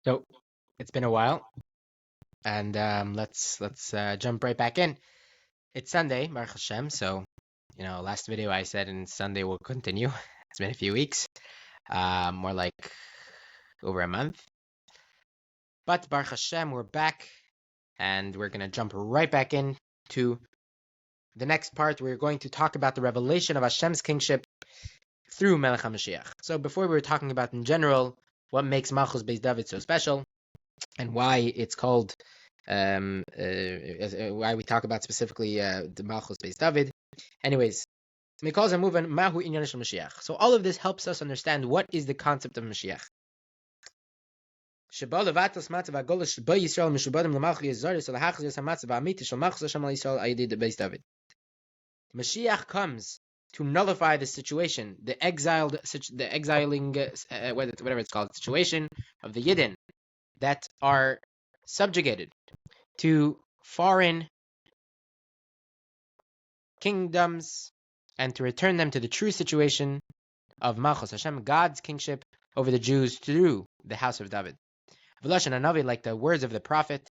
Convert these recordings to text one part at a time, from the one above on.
So it's been a while, and let's jump right back in. It's Sunday, Baruch Hashem. So last video I said, and Sunday will continue. It's been a few weeks, more like over a month. But Baruch Hashem, we're back, and we're gonna jump right back in to the next part. We're going to talk about the revelation of Hashem's kingship through Melech HaMashiach. So before we were talking about in general what makes Malchus Beis David so special, and why it's called, why we talk about specifically the Malchus Beis David. Anyways, Mikol Zamuvan Mahu Inyonei Geulah. So all of this helps us understand what is the concept of Moshiach. Mashiach comes to nullify the situation, the exiling, whatever it's called, situation of the Yidden that are subjugated to foreign kingdoms, and to return them to the true situation of Malchus Hashem, God's kingship over the Jews through the house of David. V'lashon hanavi, like the words of the prophet,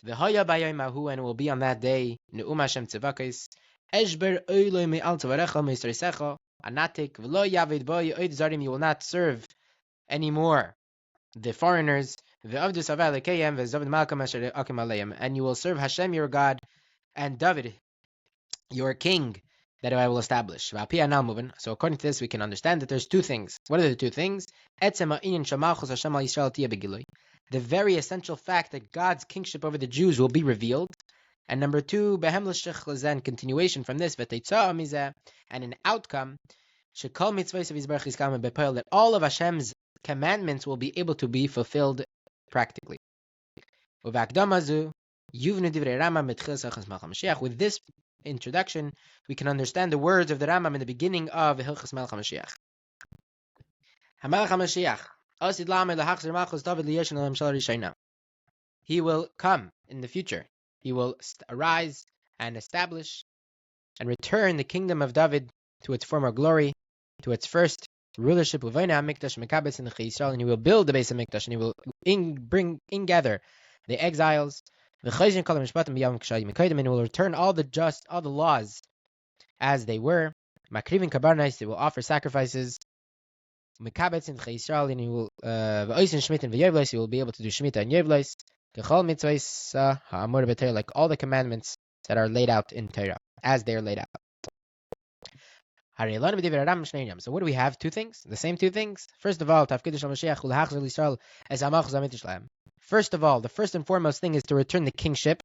v'haya bayom mahu, and it will be on that day, uMoshiach tzivakos, eshber oiloi me'al tvarecha me'isreisecha, anatik v'lo yavid bo yoid zarim, you will not serve anymore the foreigners, v'avdus avei lekayim v'zavid malkam asher akim aleim, and you will serve Hashem your God and David your king that I will establish. So according to this, we can understand that there's two things. What are the two things? The very essential fact that God's kingship over the Jews will be revealed. And number two, continuation from this, and an outcome, that all of Hashem's commandments will be able to be fulfilled practically. With this introduction, we can understand the words of the Rambam in the beginning of Hilchos Melachim. He will come in the future. He will arise and establish and return the kingdom of David to its former glory, to its first rulership. And he will build the Beis HaMikdash, and he will gather the exiles. And he will return all the laws as they were. They will offer sacrifices. And he will he will be able to do Shemitah and Yevlos, like all the commandments that are laid out in Torah, as they are laid out. So what do we have? Two things? The same two things? First of all, first of all, the first and foremost thing is to return the kingship.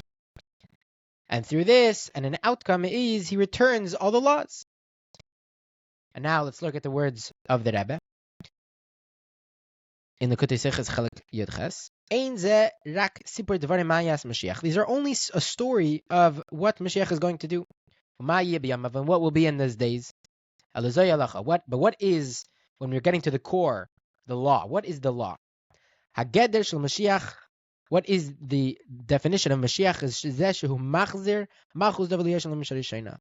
And through this, and an outcome is, he returns all the laws. And now let's look at the words of the Rebbe in the Likkutei Sichos Chelek Yudches. These are only a story of what Moshiach is going to do, and what will be in those days. But what is, when we're getting to the core, the law? What is the law? Hageder shel Moshiach. What is the definition of Mashiach?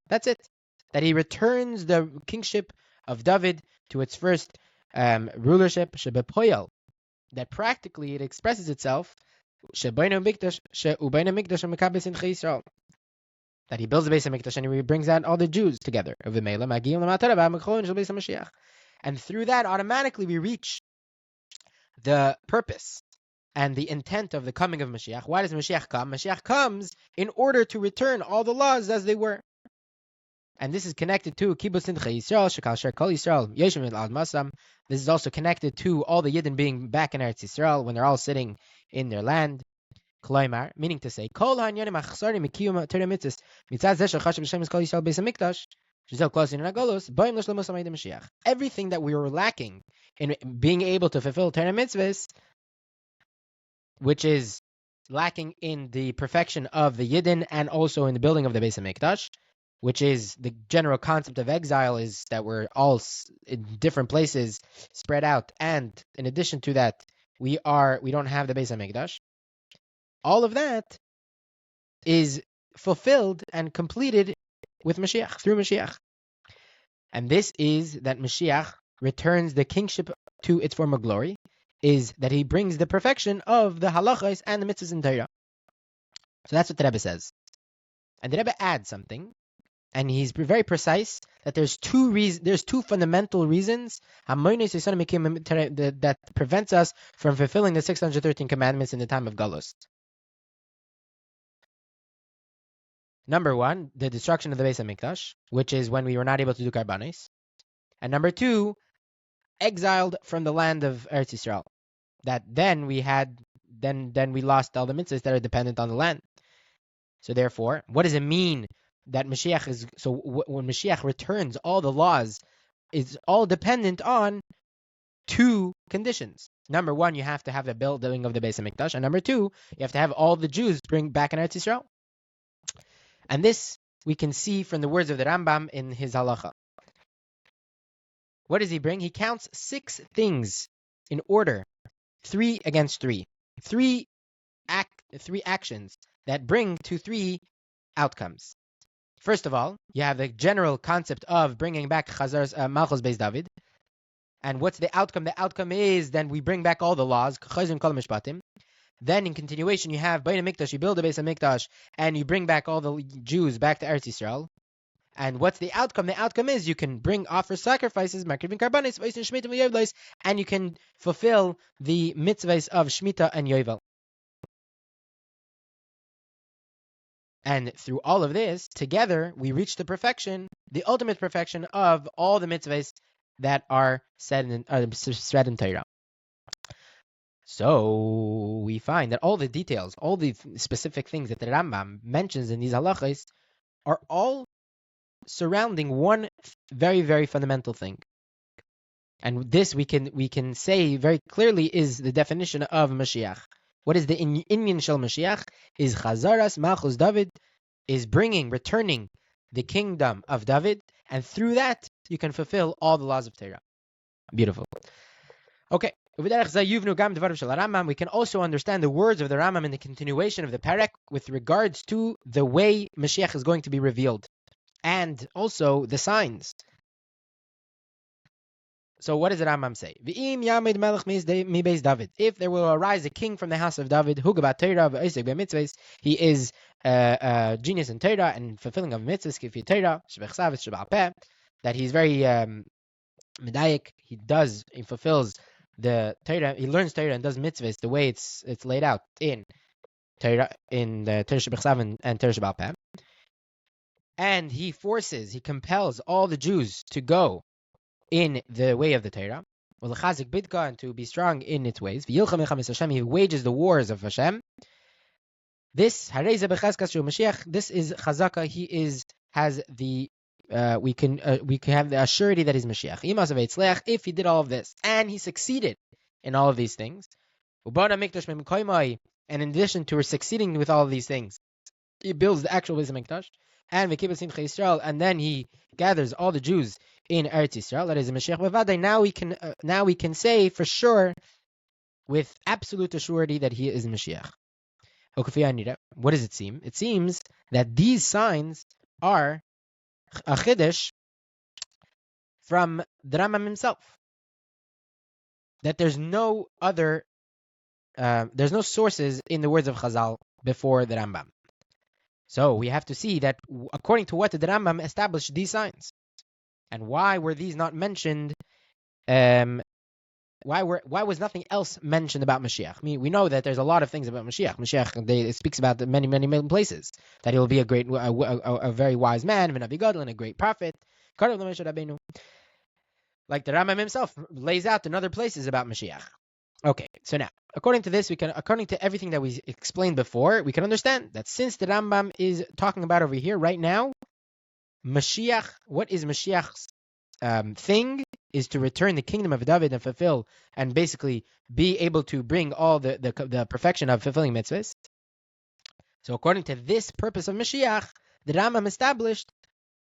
That's it. That he returns the kingship of David to its first rulership. That practically it expresses itself. That he builds the Beis HaMikdash and he brings out all the Jews together. And through that, automatically we reach the purpose and the intent of the coming of Mashiach. Why does Mashiach come? Mashiach comes in order to return all the laws as they were. And this is connected to Kibbutz Goliyos. This is also connected to all the Yidden being back in Eretz Yisrael when they're all sitting in their land. Meaning to say, everything that we were lacking in being able to fulfill Torah mitzvos, which is lacking in the perfection of the Yidden and also in the building of the Beis HaMikdash, which is the general concept of exile, is that we're all in different places spread out, and in addition to that, we don't have the Beis HaMikdash. All of that is fulfilled and completed with Mashiach, through Mashiach. And this is that Mashiach returns the kingship to its former glory, is that he brings the perfection of the halachos and the mitzvahs in Torah. So that's what the Rebbe says. And the Rebbe adds something, and he's very precise that there's two fundamental reasons that prevents us from fulfilling the 613 commandments in the time of Galus. Number one, the destruction of the Beis HaMikdash, which is when we were not able to do karbanos. And number two, exiled from the land of Eretz Yisrael. That then we lost all the mitzvahs that are dependent on the land. So therefore, what does it mean that Moshiach is... So when Moshiach returns, all the laws is all dependent on two conditions. Number one, you have to have the building of the Beis HaMikdash. And number two, you have to have all the Jews bring back in Eretz Yisrael. And this we can see from the words of the Rambam in his halacha. What does he bring? He counts 6 things in order, 3 against 3. 3 actions that bring to 3 outcomes. First of all, you have the general concept of bringing back Chazar's Malchus Beis David. And what's the outcome? The outcome is then we bring back all the laws. Then in continuation, you have Beis HaMikdash, you build a Beis HaMikdash, and you bring back all the Jews back to Eretz Yisrael. And what's the outcome? The outcome is you can offer sacrifices, and you can fulfill the mitzvahs of Shemitah and Yovel. And through all of this, together, we reach the perfection, the ultimate perfection of all the mitzvahs that are said in Torah. So we find that all the details, all the specific things that the Rambam mentions in these halachos are all surrounding one very, very fundamental thing. And this we can say very clearly is the definition of Moshiach. What is the Inyan Shel Moshiach? Is Chazaras Malchus David, is returning the kingdom of David, and through that you can fulfill all the laws of Torah. Beautiful. Okay. We can also understand the words of the Rambam in the continuation of the perek with regards to the way Mashiach is going to be revealed, and also the signs. So what does the Rambam say? If there will arise a king from the house of David, he is a genius in Torah and fulfilling of mitzvahs, that he's very medayik, he fulfills the Torah, he learns Torah and does mitzvahs the way it's laid out in Torah, in the Torah Shebechsav and Torah Sheba'al Peh. And he compels all the Jews to go in the way of the Torah, and to be strong in its ways. He wages the wars of Hashem. This is Chazaka. He has the we can have the assurity that he's Mashiach. If he did all of this and he succeeded in all of these things, and in addition to succeeding with all of these things, he builds the actual Beis HaMikdash and the Kibbutz Goliyos, and then he gathers all the Jews in Eretz Yisrael. That is a Mashiach. Now we can say for sure, with absolute assurity, that he is Mashiach. What does it seem? It seems that these signs are a chiddush from the Rambam himself. That there's no sources in the words of Chazal before the Rambam. So we have to see that according to what did the Rambam establish these signs, and why were these not mentioned? Why was nothing else mentioned about Mashiach? I mean, we know that there's a lot of things about Mashiach. It speaks about many, many, many places that he will be a very wise man, and a great prophet. Like the Rambam himself lays out in other places about Mashiach. Okay, so now, according to everything that we explained before, we can understand that since the Rambam is talking about over here right now, Mashiach, what is Mashiach's thing is to return the kingdom of David and fulfill and basically be able to bring all the perfection of fulfilling mitzvahs. So according to this purpose of Mashiach, the Rambam established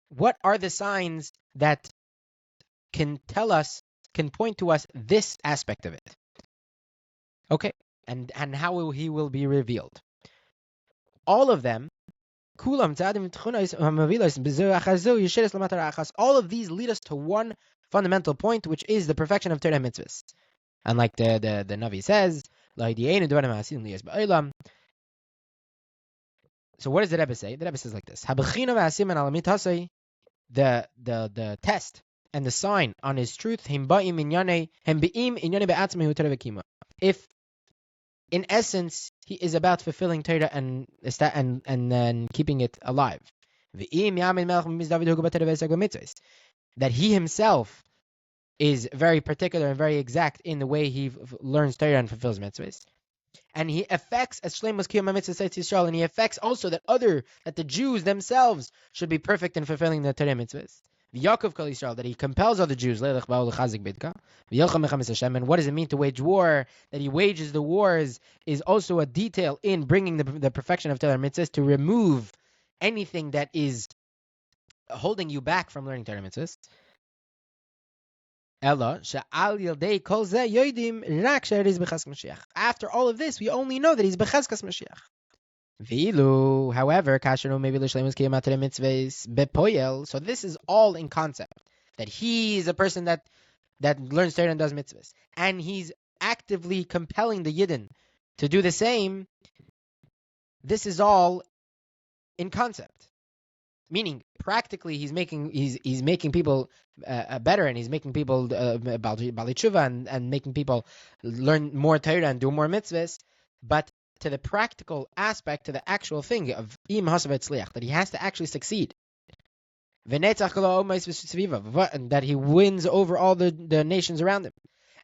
what are the signs that can point to us this aspect of it. Okay, and how he will be revealed. All of them, all of these lead us to one fundamental point, which is the perfection of Torah mitzvahs. And like the Navi says, so what does the Rebbe say? The Rebbe says like this: the test and the sign on his truth, if in essence he is about fulfilling Torah and then keeping it alive, that he himself is very particular and very exact in the way he learns Torah and fulfills mitzvahs. And he affects as shleimus kiyum mitzvahs Yisrael, and he affects also that the Jews themselves should be perfect in fulfilling the Torah mitzvahs. V'Yakov kol Yisrael, that he compels other Jews. And what does it mean to wage war? That he wages the wars is also a detail in bringing the perfection of Torah mitzvahs to remove anything that is holding you back from learning Torah mitzvahs. After all of this, we only know that he's bechazkas Mashiach. However, so this is all in concept, that he is a person that learns Torah and does mitzvahs, and he's actively compelling the Yidden to do the same. This is all in concept, meaning practically he's making people better, and he's making people Bali Tshuva and making people learn more Torah and do more mitzvahs. But to the practical aspect, to the actual thing of that he has to actually succeed, and that he wins over all the nations around him,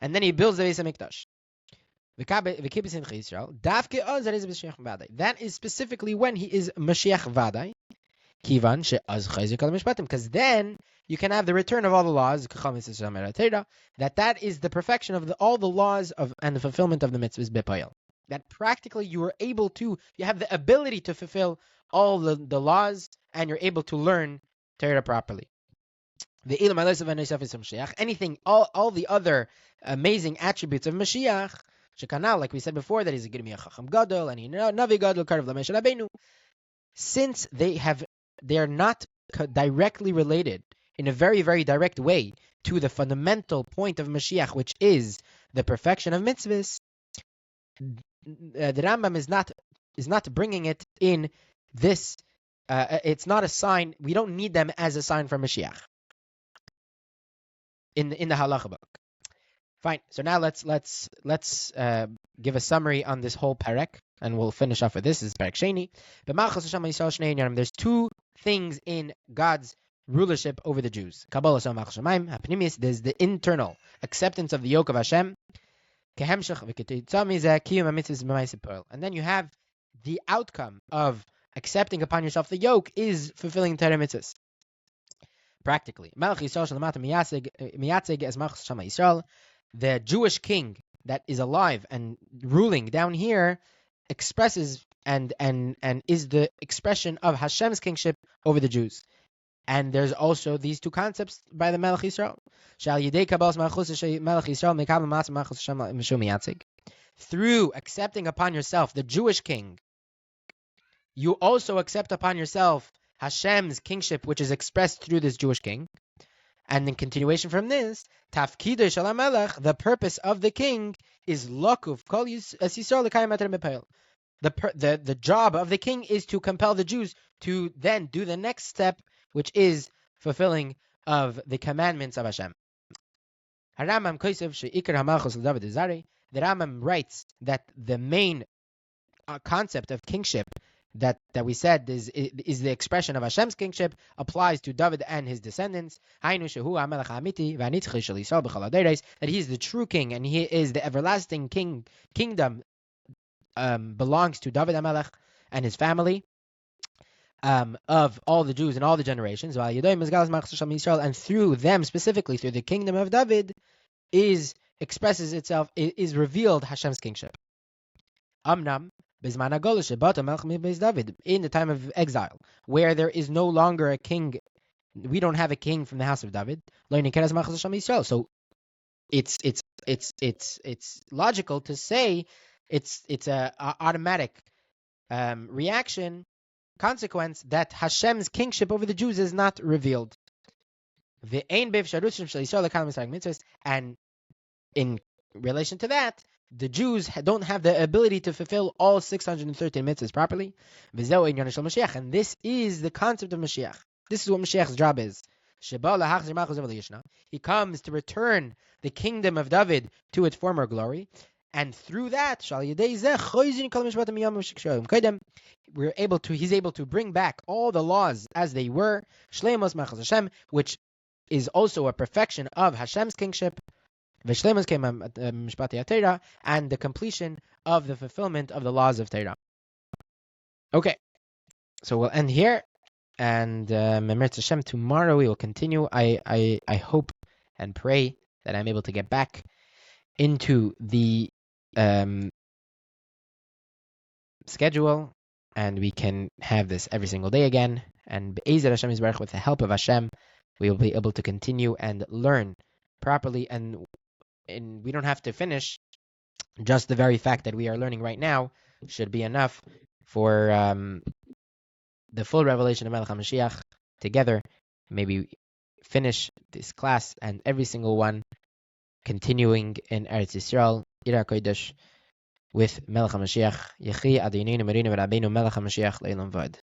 and then he builds the Beis HaMikdash. That is specifically when he is Moshiach Vadai, because then you can have the return of all the laws, that is the perfection of all the laws and the fulfillment of the mitzvahs b'poyel. That practically you have the ability to fulfill all the laws, and you're able to learn Torah properly. Anything, all the other amazing attributes of Mashiach, like we said before, that he's a Gidmi Chacham Gadol, and Navi Gadol, Karev Lamesh Rabbeinu, since they're not directly related in a very, very direct way to the fundamental point of Mashiach, which is the perfection of mitzvahs, the Rambam is not bringing it in this. It's not a sign. We don't need them as a sign for Mashiach in the Halacha book. Fine. So now let's give a summary on this whole perek, and we'll finish off with this. This is perek sheni. But Malchus Hashem Yisrael Shnei Inyanim. There's two things in God's rulership over the Jews. Kabbalah Shem Malchus Shemaim. Hapnimis. There's the internal acceptance of the yoke of Hashem. And then you have the outcome of accepting upon yourself the yoke is fulfilling Torah mitzvahs. Practically. The Jewish king that is alive and ruling down here expresses and is the expression of Hashem's kingship over the Jews. And there's also these two concepts by the Melech Yisrael. Through accepting upon yourself the Jewish king, you also accept upon yourself Hashem's kingship, which is expressed through this Jewish king. And in continuation from this, Tafkidei Shel HaMelech, the purpose of the king is Lokuf Kol Yisrael L'Kayim Ater B'Peil. The job of the king is to compel the Jews to then do the next step, which is fulfilling of the commandments of Hashem. The Rambam writes that the main concept of kingship that we said is the expression of Hashem's kingship applies to David and his descendants. That he is the true king, and he is the everlasting kingdom belongs to David HaMelech and his family, of all the Jews and all the generations. And through them, specifically through the kingdom of David, is revealed Hashem's kingship. Amnam, in the time of exile, where there is no longer a king, we don't have a king from the house of David. So it's logical to say it's a automatic consequence that Hashem's kingship over the Jews is not revealed. And in relation to that, the Jews don't have the ability to fulfill all 613 mitzvahs properly. V'zeu Inyonei Shel Moshiach, and this is the concept of Moshiach. This is what Moshiach's job is. He comes to return the kingdom of David to its former glory, and through that, he's able to bring back all the laws as they were, which is also a perfection of Hashem's kingship, and the completion of the fulfillment of the laws of Torah. Okay, so we'll end here, and Hashem, tomorrow we will continue. I hope and pray that I'm able to get back into the schedule, and we can have this every single day again. And Be'ezer Hashem Yisbarach, with the help of Hashem, we will be able to continue and learn properly. And we don't have to finish. Just the very fact that we are learning right now should be enough for the full revelation of Melech HaMashiach together. Maybe finish this class and every single one continuing in Eretz Yisrael, Ira Kodesh, with Melech HaMashiach. Yechi Adonai Marinu Rabbeinu Melech HaMashiach Le'olam Vad.